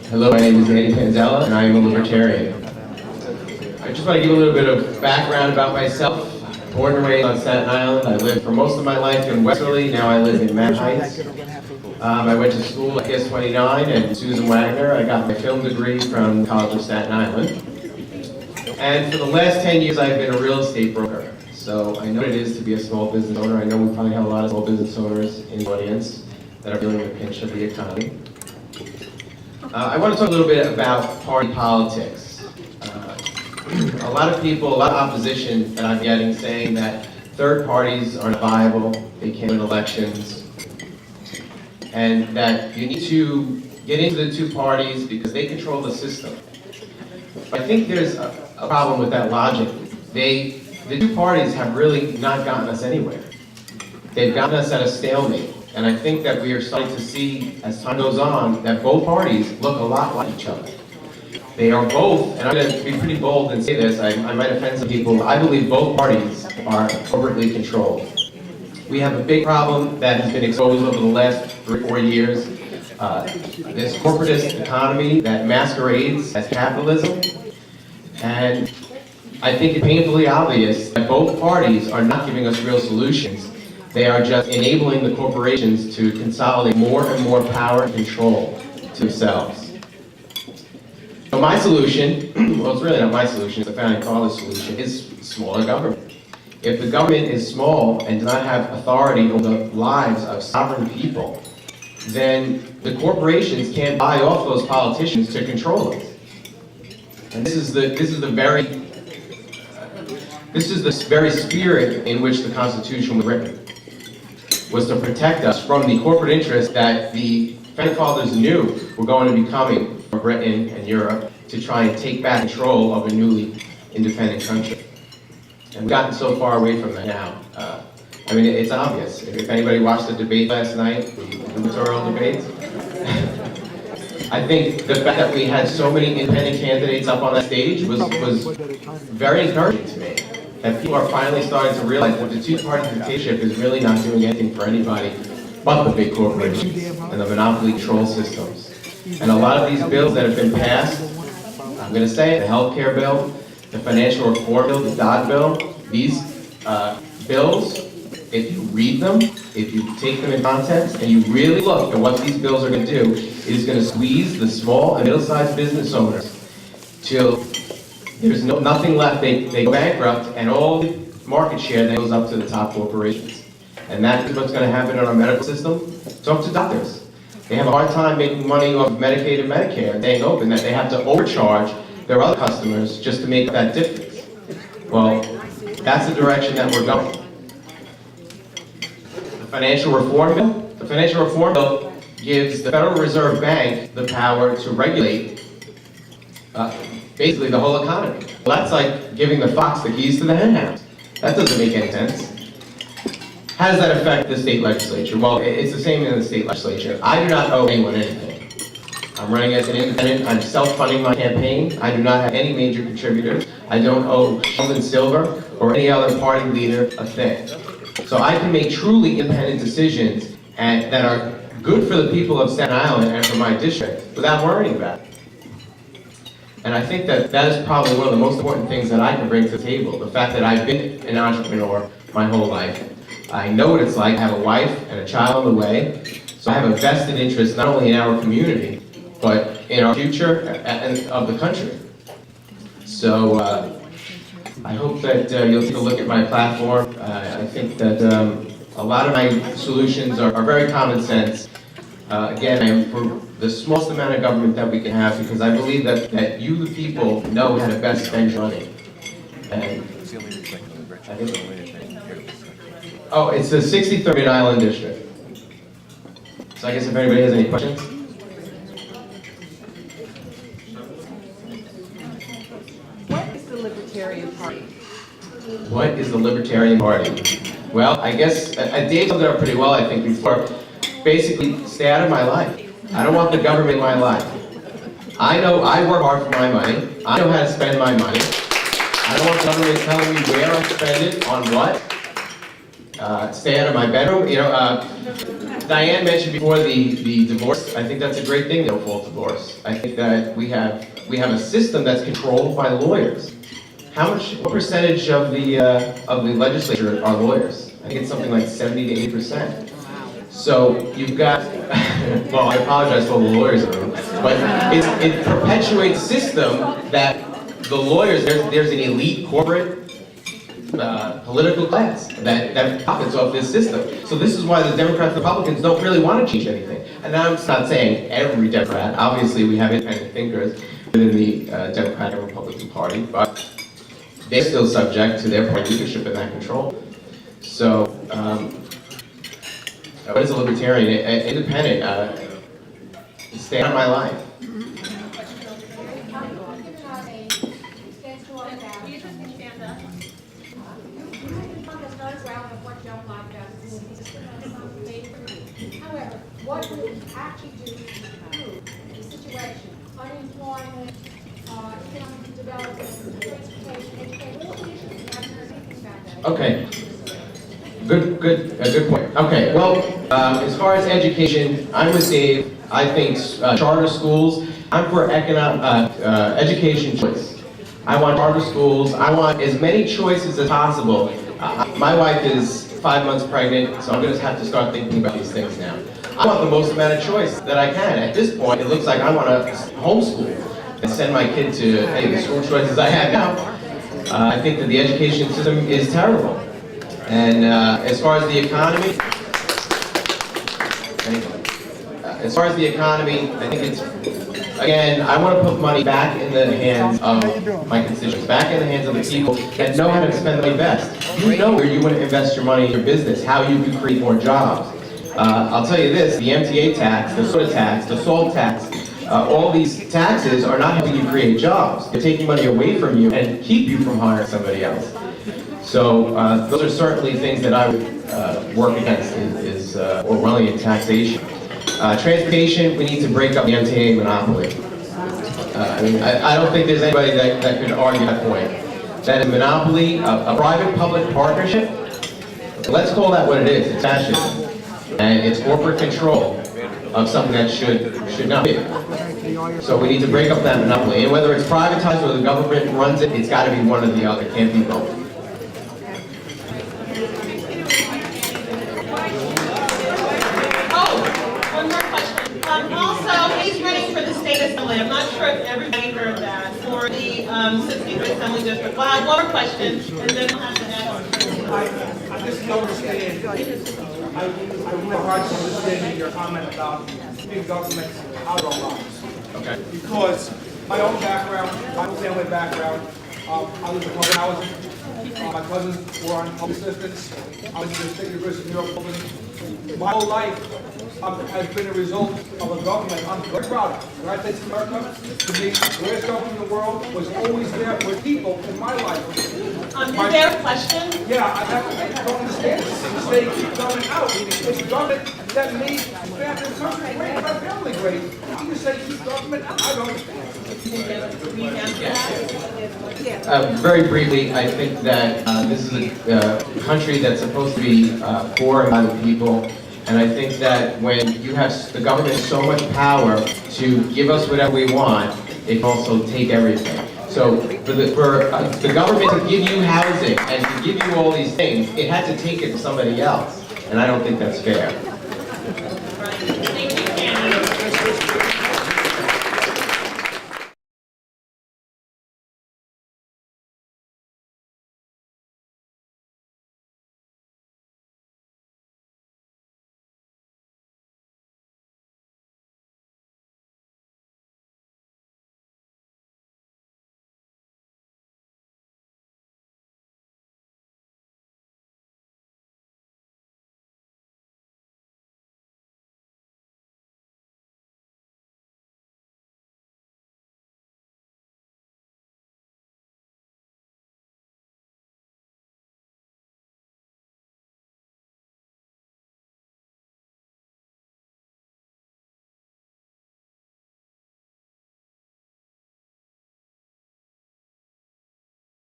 Hello, my name is Panzella, and I am a libertarian. I just want to give a little bit of background about myself. Born and raised on Staten Island. I lived for most of my life in Westerly. Now I live in Manhattan Heights. I went to school at KS 29 and Susan Wagner. I got my film degree from College of Staten Island. And for the last 10 years, I've been a real estate broker. So I know what it is to be a small business owner. I know we probably have a lot of small business owners in the audience that are feeling the pinch of the economy. I want to talk a little bit about party politics. A lot of people, a lot of opposition that I'm getting saying that third parties aren't viable, they can't win elections, and that you need to get into the two parties because they control the system. I think there's a problem with that logic. The two parties have really not gotten us anywhere. They've gotten us at a stalemate. And I think that we are starting to see, as time goes on, that both parties look a lot like each other. They are both, and I'm going to be pretty bold and say this, I might offend some people, I believe both parties are corporately controlled. We have a big problem that has been exposed over the last 3 or 4 years. This corporatist economy that masquerades as capitalism. And I think it's painfully obvious that both parties are not giving us real solutions. They are just enabling the corporations to consolidate more and more power and control to themselves. So my solution, well, it's really not my solution, it's the founding fathers' solution, is smaller government. If the government is small and does not have authority over the lives of sovereign people, then the corporations can't buy off those politicians to control them. And this is the very spirit in which the Constitution was written, was to protect us from the corporate interests that the founding fathers knew were going to be coming from Britain and Europe to try and take back control of a newly independent country. And we've gotten so far away from that now. I mean, it's obvious. If anybody watched the debate last night, the gubernatorial debates, I think the fact that we had so many independent candidates up on that stage was very encouraging to me. That people are finally starting to realize that the two-party dictatorship is really not doing anything for anybody but the big corporations and the monopoly control systems. And a lot of these bills that have been passed, I'm going to say it, the health care bill, the financial reform bill, the Dodd bill, these bills, if you read them, if you take them in context, and you really look at what these bills are going to do, it is going to squeeze the small and middle-sized business owners till there's nothing left. They go bankrupt, and all the market share then goes up to the top corporations. And that's what's going to happen in our medical system. Talk to doctors. They have a hard time making money off Medicaid and Medicare, staying open, that they have to overcharge their other customers just to make up that difference. Well, that's the direction that we're going. The financial reform bill gives the Federal Reserve Bank the power to regulate basically the whole economy. Well, that's like giving the fox the keys to the henhouse. That doesn't make any sense. How does that affect the state legislature? Well, it's the same in the state legislature. I do not owe anyone anything. I'm running as an independent. I'm self-funding my campaign. I do not have any major contributors. I don't owe Sheldon Silver or any other party leader a thing. So I can make truly independent decisions that are good for the people of Staten Island and for my district without worrying about it. And I think that is probably one of the most important things that I can bring to the table. The fact that I've been an entrepreneur my whole life. I know what it's like. I have a wife and a child on the way. So I have a vested interest not only in our community, but in our future and of the country. So I hope that you'll take a look at my platform. I think that a lot of my solutions are very common sense. Again, I am for the smallest amount of government that we can have because I believe that you, the people, know how to best spend your money. And oh, it's the 63rd Island District. So I guess if anybody has any questions. What is the Libertarian Party? What is the Libertarian Party? Well, I guess Dave summed it up pretty well, I think, before. Basically, stay out of my life. I don't want the government in my life. I know I work hard for my money. I know how to spend my money. I don't want the government telling me where I spend it, on what. Stay out of my bedroom. Diane mentioned before the divorce. I think that's a great thing, the no-fault divorce. I think that we have a system that's controlled by lawyers. What percentage of the legislature are lawyers? I think it's something like 70 to 80%. So you've got, well, I apologize to all the lawyers in the room, but it perpetuates a system that the lawyers, there's an elite corporate political class that profits off this system. So this is why the Democrats and Republicans don't really want to change anything. And I'm not saying every Democrat. Obviously, we have independent thinkers within the Democratic and Republican Party, but they're still subject to their party leadership and that control. So, what is a libertarian? Independent. Stay out of my life. However, what would we actually do to improve the situation? Unemployment, economic development, transportation, education, all the issues. We haven't heard anything about that. Okay. Good point. Okay, well, as far as education, I'm with Dave. I think charter schools, I'm for education choice. I want charter schools. I want as many choices as possible. My wife is 5 months pregnant, so I'm going to have to start thinking about these things now. I want the most amount of choice that I can. At this point, it looks like I want to homeschool and send my kid to any of the school choices I have now. I think that the education system is terrible. And as far as the economy, I think it's, again, I want to put money back in the hands of my constituents, back in the hands of the people that know how to spend money best. You know where you want to invest your money in your business, how you can create more jobs. I'll tell you this, the MTA tax, the soda tax, the salt tax, all these taxes are not helping you create jobs. They're taking money away from you and keep you from hiring somebody else. So those are certainly things that I would work against is Orwellian taxation. Transportation, we need to break up the MTA monopoly. I don't think there's anybody that could argue that point. That is monopoly, a private-public partnership, let's call that what it is, it's fascism. And it's corporate control of something that should not be. So we need to break up that monopoly. And whether it's privatized or the government runs it, it's got to be one or the other, it can't be both. Also, he's running for the state assembly. I'm not sure if everybody heard that for the 63rd Assembly District. Well, I have one more question, and then we'll have to ask. I just don't understand. I have a hard time understanding your comment about big government out of our lives. Okay. Because my own background, my own family background, I was in public housing. My cousins were on public assistance. I was in the State University of New York Public. My whole life has been a result of a government I'm very proud of. The United States of America, to me, the greatest government in the world, was always there for people in my life. Is there a question? Yeah, I don't understand this. The state keeps government out. It's government that made the country great, my family great. You say keep government out. I don't understand. Very briefly, I think that this is a country that's supposed to be for and by the people. And I think that when you have the government so much power to give us whatever we want, it can also take everything. So for the government to give you housing and to give you all these things, it had to take it to somebody else. And I don't think that's fair. Thank you.